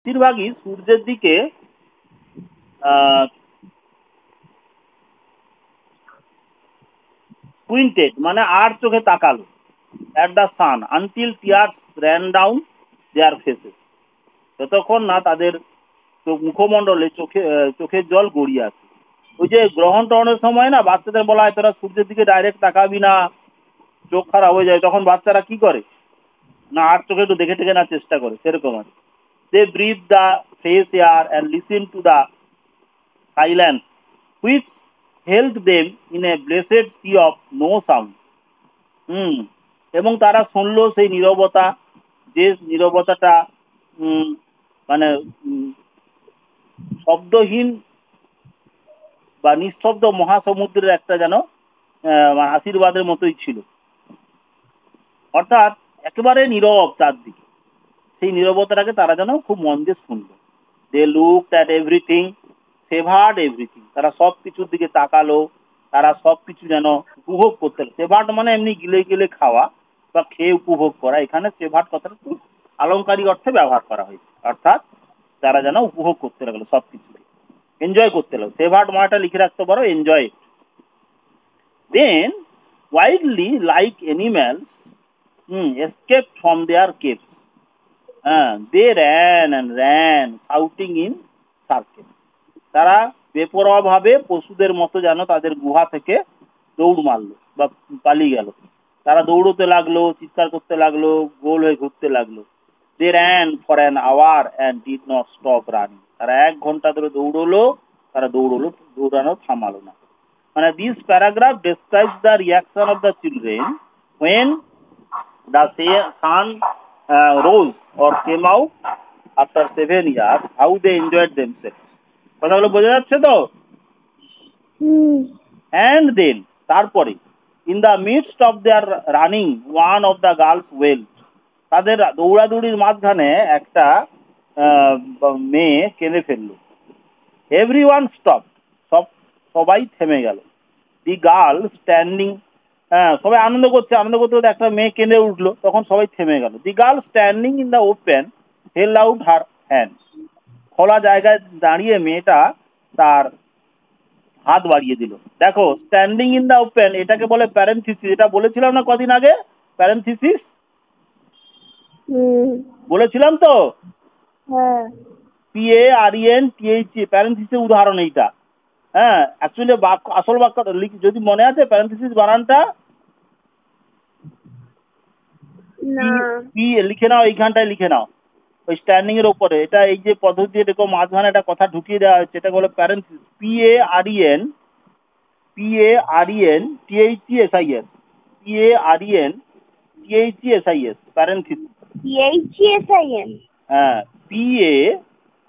বেশিরভাগই সূর্যের দিকে squinted মানে আর চোখে তাকালো at the sun until tears ran down their faces যতক্ষণ না তাদের মুখমণ্ডলে চোখের জল গড়িয়ে আসে। ওই যে গ্রহণ টহনের সময় না বাচ্চাদের বলা হয় তোরা সূর্যের দিকে ডাইরেক্ট তাকাবি না, চোখ খারাপ হয়ে যায়, তখন বাচ্চারা কি করে না আর চোখে একটু দেখে টেকে না চেষ্টা করে, সেরকম আর they breathe the fresh air and listen to the silence which held them in a blessed sea of no sound. এবং তারা শুনলো সেই নীরবতা, যে নীরবতাটা মানে শব্দহীন বা নিঃশব্দ মহাসমুদ্রের একটা যেন আশীর্বাদের মতোই ছিল, অর্থাৎ একেবারে নীরব চারদিকে, সেই নীরবতাটাকে তারা যেন খুব মন দিয়ে শুনলো। They looked at everything, savoured everything, তারা সব কিছুর দিকে তাকালো, তারা সব কিছু যেন উপভোগ করতে লাগলো। সেভার্ড মানে এমনি গিলে গিলে খাওয়া বা খেয়ে উপভোগ করা, এখানে সেভার্ড কথাটা খুব আলংকারিক অর্থে ব্যবহার করা হয়েছে, অর্থাৎ তারা যেন উপভোগ করতে লাগলো, সব কিছু এনজয় করতে লাগলো। সেভার্ড মানেটা লিখে রাখতে পারো, enjoy. Then wildly like animals escaped from their caves. They ran and ran shouting in circles. তারা বেপরোয়া ভাবে পশুদের মতো যেন তাদের গুহা থেকে দৌড় মারলো বা পালিয়ে গেল। তারা দৌড়তে লাগলো, চিৎকার করতে লাগলো, গোল হয়ে ঘুরতে লাগলো। They ran for an hour and did not stop running. তারা 1 ঘন্টা ধরে দৌড়লো, তারা দৌড়ানো থামালো না। মানে this paragraph describes the reaction of the children when the sun rose or came out after 7 years, how they enjoyed themselves. কথাগুলো বোঝা যাচ্ছে তো? And then তারপরে in the midst of their running one of the girls wailed. তাদের দৌড়াদৌড়ির মাঝখানে একটা মেয়ে কেঁদে ফেললো। Everyone stopped, সবাই থেমে গেল। The girl standing, সবাই আনন্দ করতে করতে একটা মেয়ে কেঁদে উঠলো, তখন সবাই থেমে গেল। The girl standing in the open held out her hand. খোলা জায়গায় দাঁড়িয়ে মেয়েটা তার হাত বাড়িয়ে দিল। দেখো স্ট্যান্ডিং ইন দা ওপেন এটাকে বলে প্যারেনথিসিস, এটা বলেছিলাম না কদিন আগে, প্যারেনথিসিস বলেছিলাম তো, PARENTHE প্যারেনথিসিসের উদাহরণ এইটা। অ্যাকচুয়ালি আসল বাক্য যদি মনে আছে প্যারেনথিসিস বানানটা লিখে নাও, এইখানটায় লিখে নাও, ওই স্ট্যান্ডিং এর উপরে। এটা এই যে পদ্ধতি এরকম মাঝখানে একটা কথা ঢুকিয়ে দেওয়া হচ্ছে, এটা বলে প্যারেনথিসিস, PARENTHESIS, PARENTHESIS প্যারেনথিসিস, হ্যাঁ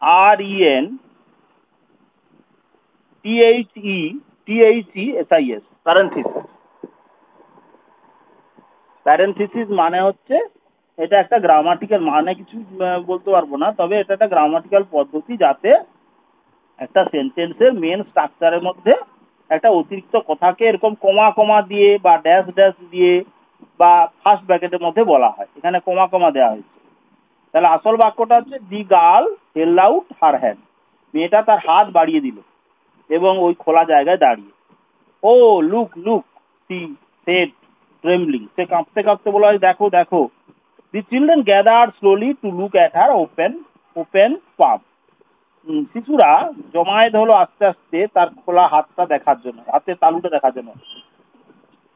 PARENTHESIS প্যারেনথিসিস। প্যারেনথিসিস মানে হচ্ছে এটা একটা গ্রামাটিক্যাল, মানে কিছু বলতে পারবো না, তবে এটা একটা গ্রামাটিক্যাল পদ্ধতি যাতে একটা সেন্টেন্সের মেন স্ট্রাকচারের মধ্যে একটা অতিরিক্ত কথাকে এরকম কমা কমা দিয়ে বা ড্যাশ ড্যাশ দিয়ে বা ফার্স্ট ব্র্যাকেটের মধ্যে বলা হয়, এখানে কমা কমা দেওয়া হয়েছে। তাহলে আসল বাক্যটা হচ্ছে the girl held out her hand, মেয়েটা তার হাত বাড়িয়ে দিল এবং ওই খোলা জায়গায় দাঁড়িয়ে। Oh look look she said trembling, সে কাঁপতে কাঁপতে বলা হয় দেখো দেখো। The children gathered slowly to look at her open palm, শিশুরা জমায়েত হলো আস্তে আস্তে তার খোলা হাতটা দেখার জন্য, হাতের তালুটা দেখার জন্য।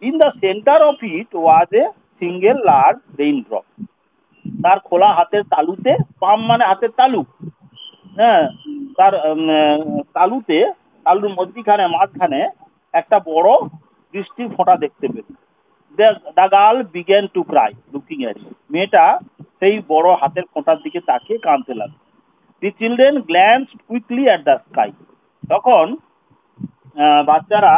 In the centre of it was a single large rain drop, তার খোলা হাতের তালুতে, পাম মানে হাতের তালু, তার তালুর মাঝখানে একটা বড় বৃষ্টির ফোঁটা দেখতে পেল। The girl began to cry looking at it, মেয়েটা সেই বড় হাতের ফোঁটার দিকে তাকিয়ে কাঁদতে লাগলো। The children glanced quickly at the sky, তখন বাচ্চারা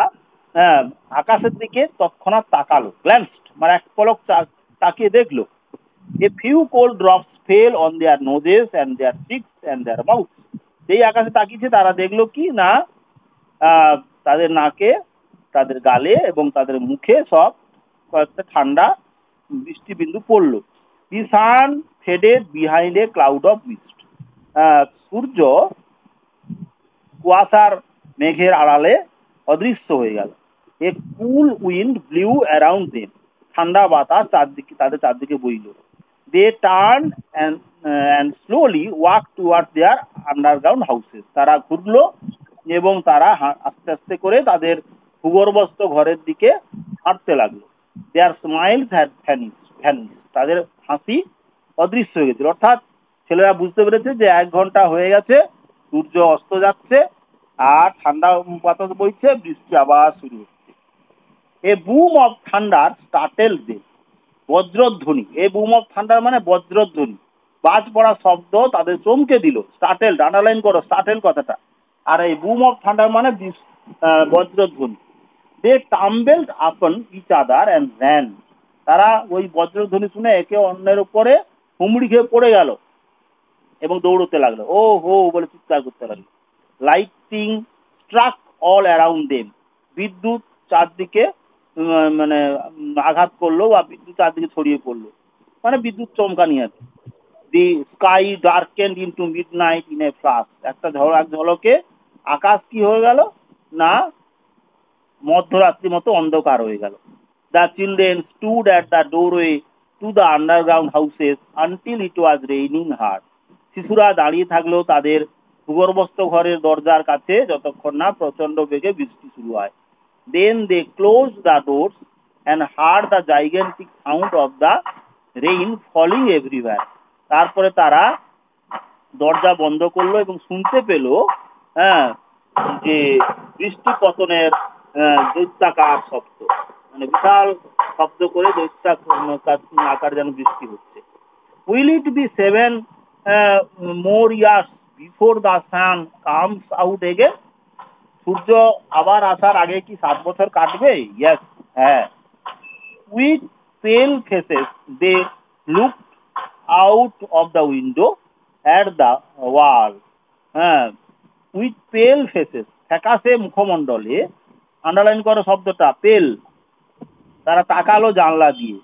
আকাশের দিকে তৎক্ষণাৎ তাকালো। গ্ল্যান্সড মানে এক পলক তাকিয়ে দেখলো। A few cold drops fell on their noses and their cheeks and their mouth. যেই আকাশে তাকিয়েছে তারা দেখলো কি না, তাদের নাকে, তাদের গালে এবং তাদের মুখে সব কয়েকটা ঠান্ডা বৃষ্টি বিন্দু পড়লো। The sun faded behind a cloud of mist. সূর্য কুয়াশার মেঘের আড়ালে অদৃশ্য হয়ে গেল। A cool wind blew around them, ঠান্ডা বাতাস তাদের চারদিকে বইল। They turn and slowly walk towards their underground houses, তারা ঘুরলো এবং তারা আস্তে আস্তে করে তাদের ভূগর্ভস্থ ঘরের দিকে হাঁটতে লাগলো। দেয়ার স্মাইলস হ্যাড ভ্যানিশ, তাদের হাসি অদৃশ্য হয়ে গেছিল। অর্থাৎ ছেলেরা বুঝতে পেরেছে যে 1 ঘন্টা হয়ে গেছে, সূর্য অস্ত যাচ্ছে আর ঠান্ডা বাতাস বইছে, বৃষ্টি আবার শুরু হচ্ছে। A boom of thunder startle they, বজ্রধ্বনি, এ বুম অফ থান্ডার মানে বজ্রধ্বনি, বাজ পড়া শব্দ তাদের চমকে দিল। স্টার্টেল, আন্ডারলাইন করো স্টার্টেল কথাটা। আর এই বুম অফ থান্ডার মানে বজ্রধ্বনি। দে টাম্বেলড আপন ইচ আদার অ্যান্ড র্যান, তারা ওই বজ্রধ্বনি শুনে একে অন্যের উপরে হুমড়ি খেয়ে পড়ে গেল এবং দৌড়তে লাগলো, ও হো বলে চিৎকার করতে লাগলো। Lightning struck all around them, বিদ্যুৎ চারদিকে মানে আঘাত করলো বা বিদ্যুৎ চারদিকে ছড়িয়ে পড়লো, মানে বিদ্যুৎ চমকানি আছে। The sky darkened into midnight in a flash, একটা এক ঝলকে আকাশ কি হয়ে গেল না মধ্যরাত্রি মতো অন্ধকার হয়ে গেল। The children stood at the doorway to the underground houses until it was raining hard, শিশুরা দাঁড়িয়ে থাকলো তাদের ভূগর্ভস্থ ঘরের দরজার কাছে যতক্ষণ না প্রচন্ড বেগে বৃষ্টি শুরু হয়। Then they close the doors and heard the gigantic sound of the rain falling everywhere, তারপরে তারা দরজা বন্ধ করলো এবং শুনতে পেল হ্যাঁ যে বৃষ্টি পতনের দৈত্যাকার শব্দ, মানে বিশাল শব্দ করে দৈত্যাকার যেন বৃষ্টি হচ্ছে। Will it be 7 more years before the sun comes out again, সূর্য আবার আসার আগে কি 7 বছর কাটবে? ইয়েস, হ্যাঁ। With pale faces they look out of the window at the wall, হ্যাঁ, উইথ পেল ফেসেস, ফ্যাকাশে মুখমণ্ডলে, আন্ডারলাইন করো শব্দটা পেল, তারা তাকালো জানলা দিয়ে,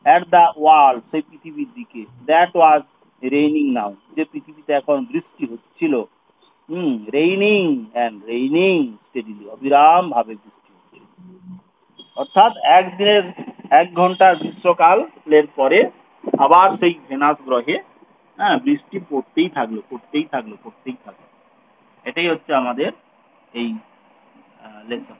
অ্যাট দ্য ওয়াল, সেই পৃথিবীর দিকে, দ্যাট ওয়াজ রেইনিং নাও, যে পৃথিবীতে এখন বৃষ্টি হচ্ছিল। রেইনিং অ্যান্ড রেইনিং স্টেডিলি, অবিরাম ভাবে বৃষ্টি হচ্ছে। অর্থাৎ একদিনের 1 ঘন্টার গ্রীষ্মকালের পরে আবার সেই ভেনাস গ্রহে বৃষ্টি পড়তেই থাকলো, পড়তেই থাকলো, পড়তেই থাকলো। এটাই হচ্ছে আমাদের এই লেসন।